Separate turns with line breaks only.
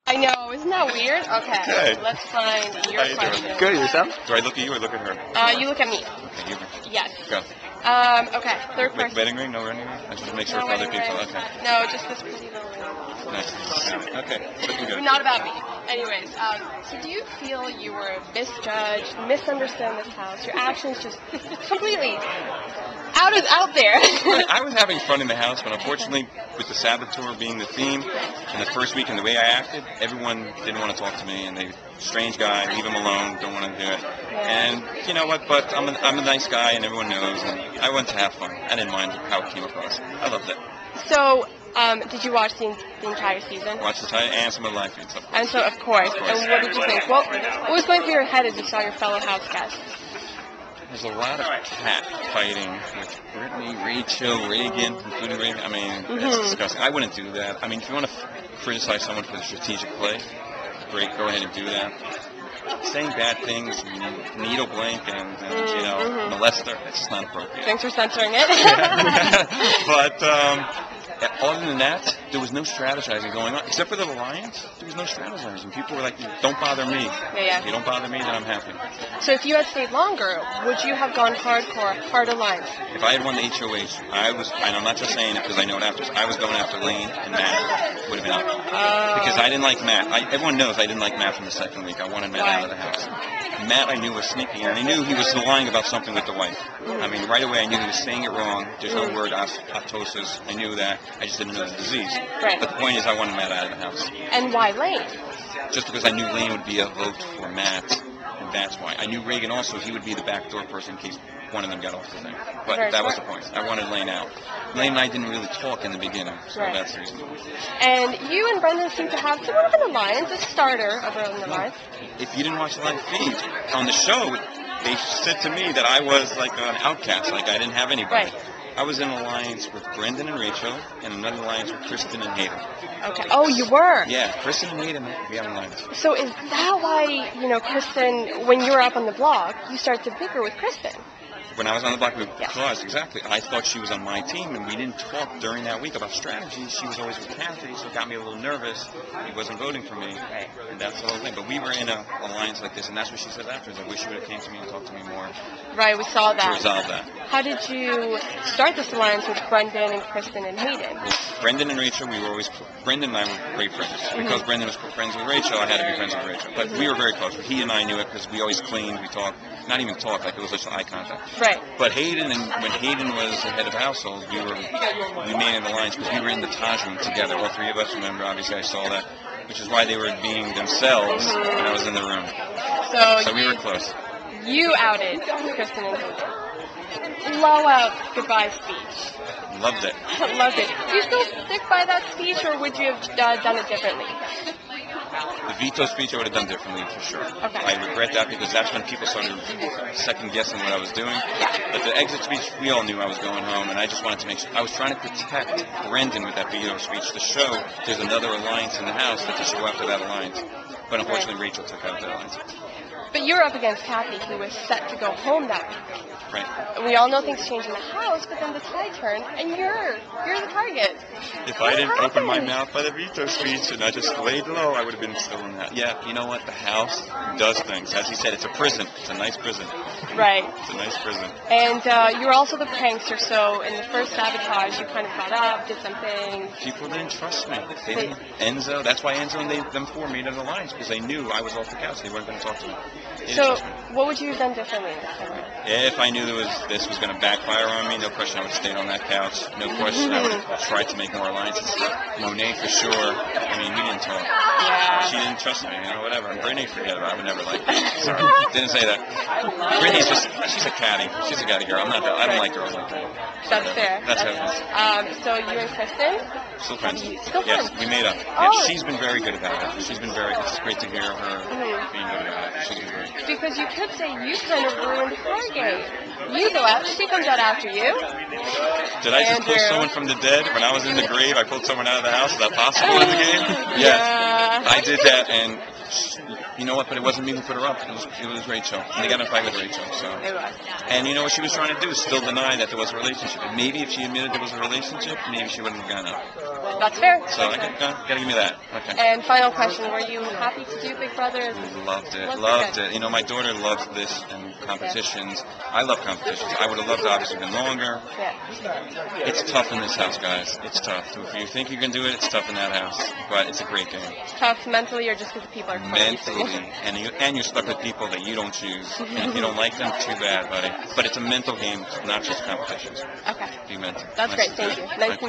I know, isn't that weird? Okay,
Hey.
let's find your
How you
question.
doing?
Good, yourself?
Do I look at you or look at her?
You look at me.
Okay, you
Yes.
go.
Okay, third
Wait,
person.
wedding ring? No wedding ring? I just make sure
No
for other
wedding
people.
ring.
Okay.
No, just this pretty little ring.
Nice. Okay. Looking good.
Not about me. Anyways, so do you feel you were misjudged, misunderstood in this house? Your actions just completely out there.
I was having fun in the house, but unfortunately, with the Saboteur being the theme, and the first week and the way I acted, everyone didn't want to talk to me, and they, strange guy, leave him alone, don't want to do it. And you know what? But I'm a nice guy, and everyone knows, and I went to have fun. I didn't mind how it came across. I loved it.
So, did you watch the entire season?
Watch the time and some of the live feeds, of course.
And so, of course. And what did you think? What was going through your head as you saw your fellow house guests?
There's a lot of cat fighting with Brittany, Rachel, Reagan, including Reagan. I mean, it's disgusting. I wouldn't do that. I mean, if you want to criticize someone for the strategic play, great, go ahead and do that. Saying bad things, needle blink, and molester, it's just not appropriate.
Thanks for censoring it.
But other than that, there was no strategizing going on. Except for the Alliance, there was no strategizing. People were like, don't bother me.
Yeah.
If you don't bother me, then I'm happy.
So if you had stayed longer, would you have gone hardcore, hard alliance?
If I had won the HOH, and I'm not just saying it because I know it after, I was going after Lane, and Matt would have been out. Because I didn't like Matt. Everyone knows I didn't like Matt from the second week. I wanted Matt out of the house. Matt, I knew, was sneaky, and I knew he was lying about something with the wife. I mean, right away, I knew he was saying it wrong. There's no word, apoptosis. I knew that. I just didn't know the disease.
Right.
But the point is, I wanted Matt out of the house.
And why Lane?
Just because I knew Lane would be a vote for Matt, and that's why. I knew Reagan also, he would be the backdoor person in case one of them got off the thing. But
Very
that was the
smart.
point. I wanted Lane out. Lane and I didn't really talk in the beginning, so
Right.
that's the reason why.
And you and Brendan seem to have somewhat of an alliance, a starter of an alliance.
If you didn't watch the live feed, on the show, they said to me that I was like an outcast, like I didn't have anybody.
Right.
I was in an alliance with Brendan and Rachel, and another alliance with Kristen and Hayden.
Okay. Oh, you were?
Yeah, Kristen and Hayden, we have an alliance.
So is that why, Kristen, when you were up on the blog, you started to bicker with Kristen?
When I was on the block with
Yes.
Claus, exactly. I thought she was on my team, and we didn't talk during that week about strategy. She was always with Kathy, so it got me a little nervous. He wasn't voting for me,
Right.
and that's the whole thing. But we were in an alliance like this, and that's what she said afterwards. I wish you would have came to me and talked to me more
Right, we saw
to
that.
resolve that.
How did you start this alliance with Brendan and Kristen and Hayden?
Brendan and Rachel, we were always Brendan and I were great friends. Because Brendan was friends with Rachel, I had to be friends with Rachel. But we were very close. He and I knew it because we always cleaned, we talked. Not even talked, like it was just eye contact.
Right.
But Hayden, and when Hayden was the head of the household, we made an alliance because we were in the Taj room together. All three of us, remember, obviously I saw that, which is why they were being themselves when I was in the room. So we were close.
You outed Kristen and Hayden. Blowout goodbye speech.
Loved it.
Loved it. Do you still stick by that speech, or would you have done it differently?
The veto speech I would have done differently for sure.
Okay.
I regret that because that's when people started second guessing what I was doing. But the exit speech, we all knew I was going home, and I just wanted to make sure. I was trying to protect Brendan with that veto speech to show there's another alliance in the house that they should go after that alliance. But unfortunately, Rachel took out that alliance.
But you're up against Kathy, who was set to go home that week.
Right.
We all know things change in the house, but then the tide turned, and you're the target.
If I didn't open my mouth by the veto speech and I just laid low, I would have been still in that. Yeah, you know what? The house does things. As he said, it's a prison. It's a nice prison.
Right.
It's a nice prison.
And you were also the prankster, so in the first sabotage, you kind of got up, did some things.
People didn't trust me. They didn't. Enzo, that's why Enzo and them four made an alliance, because they knew I was off the couch. They weren't going to talk to me. They didn't
So
trust me.
what would you have done differently this time around?
If I knew this was going to backfire on me, no question I would have stayed on that couch. No question I would have tried to make more alliances. Monet for sure. I mean, we didn't talk.
Yeah.
She didn't trust me, whatever. And Brittany, forget about it. I would never like her. Sorry. Didn't say that. Brittany's she's a catty. She's a catty girl. I don't like girls like that.
That's fair.
That's how it is.
So you and Kristen?
Still friends.
Still
Yes,
friends?
we made up.
Oh.
Yeah, she's been very good about it. It's great to hear her being good about it. She's been great.
Because you could say you kind of ruined her game. You go out, she comes out after you.
Did I just pull
Andrew.
someone from the dead? When I was in the grave, I pulled someone out of the house. Is that possible in the game? Yes.
Yeah.
I did that, and You know what? But it wasn't me who put her up. It was Rachel. And they got in a fight with Rachel. So.
It was.
And you know what she was trying to do is still deny that there was a relationship. And maybe if she admitted there was a relationship, maybe she wouldn't have gone up.
That's fair.
So
That's fair.
gotta give me that. Okay.
And final question: were you happy to do Big Brother?
Loved it. You know, my daughter loves this and competitions. I love competitions. I would have loved it obviously been longer.
Yeah.
It's tough in this house, guys. It's tough. If you think you can do it, it's tough in that house. But it's a great game.
It's tough mentally, or just because people are
Mentally, and you're stuck with people that you don't choose. And if you don't like them, too bad, buddy. But it's a mental game, not just competitions.
Okay.
Be mental.
That's great. Thank you. Nice to meet you.